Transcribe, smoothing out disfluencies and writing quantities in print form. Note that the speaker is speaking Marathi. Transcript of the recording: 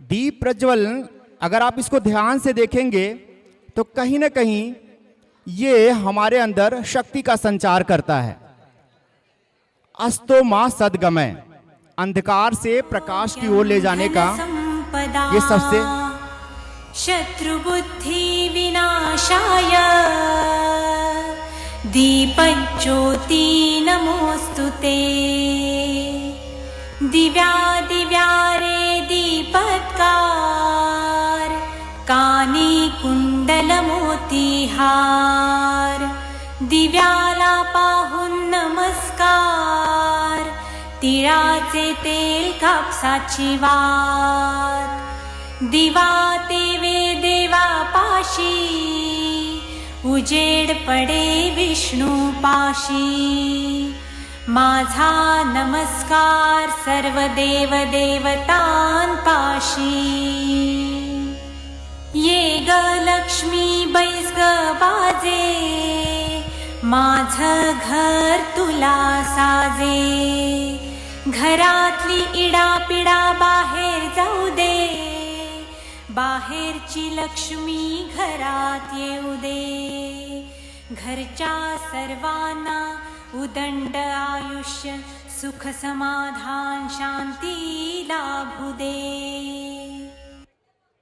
दीप प्रज्वलन अगर आप इसको ध्यान से देखेंगे तो कहीं ना कहीं ये हमारे अंदर शक्ति का संचार करता है। अस्तो मां सद्गमय, अंधकार से प्रकाश की ओर ले जाने का ये सबसे शत्रुबुद्धि विनाशाय दीपज्योति नमोस्तुते। दिव्या दिव्या रे दीपत्कार, कानी कुंडल मोतीहार। दिव्याला पाहून नमस्कार, तिळाचे तेल कापसाची वात। दिवा तेवे देवा पाशी, उजेड पडे विष्णू पाशी। माझा नमस्कार सर्व देव देवतांपाशी। ये ग लक्ष्मी बैस ग बाजे, माझं घर तुला साजे। घरातली इडापिडा बाहेर जाऊ दे, बाहेरची लक्ष्मी घरात येऊ दे। घरच्या सर्वांना उदंड आयुष्य सुख समाधान शांती लाभू दे।